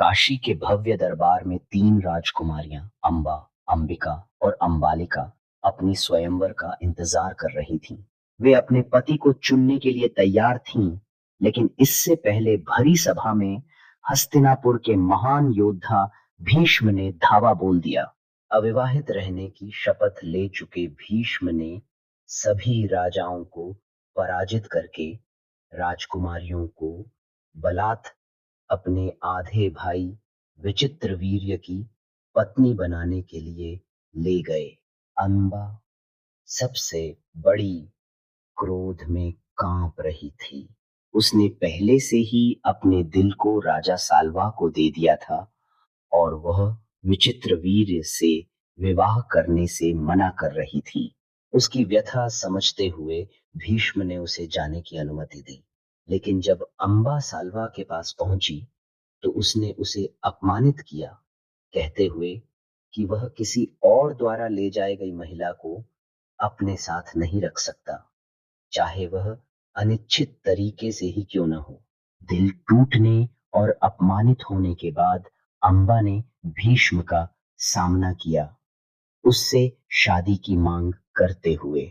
काशी के भव्य दरबार में तीन राजकुमारियां अंबा, अंबिका और अंबालिका अपनी स्वयंवर का इंतजार कर रही थीं। वे अपने पति को चुनने के लिए तैयार थीं, लेकिन इससे पहले भरी सभा में हस्तिनापुर के महान योद्धा भीष्म ने धावा बोल दिया। अविवाहित रहने की शपथ ले चुके भीष्म ने सभी राजाओं को पराजित करके राजकुमारियों को बलात् अपने आधे भाई विचित्रवीर्य की पत्नी बनाने के लिए ले गए। अंबा सबसे बड़ी क्रोध में कांप रही थी। उसने पहले से ही अपने दिल को राजा साल्वा को दे दिया था और वह विचित्रवीर्य से विवाह करने से मना कर रही थी। उसकी व्यथा समझते हुए भीष्म ने उसे जाने की अनुमति दी, लेकिन जब अंबा साल्वा के पास पहुंची तो उसने उसे अपमानित किया, कहते हुए कि वह किसी और द्वारा ले जाई गई महिला को अपने साथ नहीं रख सकता, चाहे वह अनिच्छित तरीके से ही क्यों न हो। दिल टूटने और अपमानित होने के बाद अंबा ने भीष्म का सामना किया, उससे शादी की मांग करते हुए,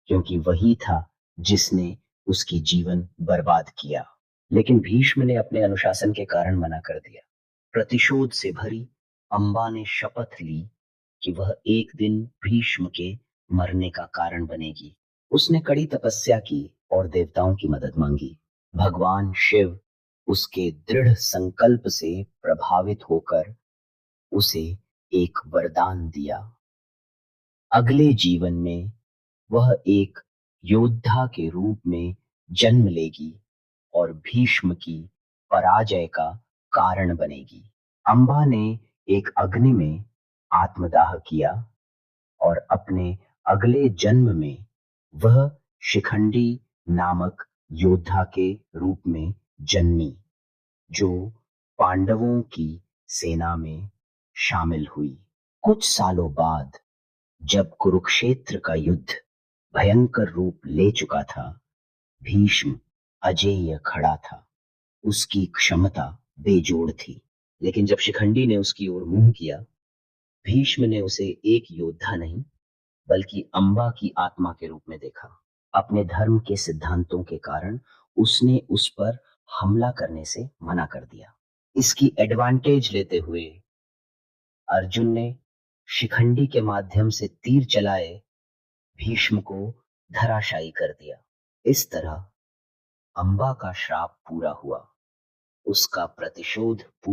क्योंकि वही था जिसने उसकी जीवन बर्बाद किया। लेकिन भीष्म ने अपने अनुशासन के कारण मना कर दिया। प्रतिशोध से भरी अंबा ने शपथ ली कि वह एक दिन भीष्म के मरने का कारण बनेगी। उसने कड़ी तपस्या की और देवताओं की मदद मांगी। भगवान शिव उसके दृढ़ संकल्प से प्रभावित होकर उसे एक वरदान दिया। अगले जीवन में वह एक योद्धा के रूप में जन्म लेगी और भीष्म की पराजय का कारण बनेगी। अंबा ने एक अग्नि में आत्मदाह किया और अपने अगले जन्म में वह शिखंडी नामक योद्धा के रूप में जन्मी, जो पांडवों की सेना में शामिल हुई। कुछ सालों बाद जब कुरुक्षेत्र का युद्ध भयंकर रूप ले चुका था, भीष्म अजेय खड़ा था। उसकी क्षमता बेजोड़ थी, लेकिन जब शिखंडी ने उसकी ओर मुंह किया, भीष्म ने उसे एक योद्धा नहीं बल्कि अंबा की आत्मा के रूप में देखा। अपने धर्म के सिद्धांतों के कारण उसने उस पर हमला करने से मना कर दिया। इसकी एडवांटेज लेते हुए अर्जुन ने शिखंडी के माध्यम से तीर चलाए भीष्म को धराशायी कर दिया। इस तरह अंबा का श्राप पूरा हुआ, उसका प्रतिशोध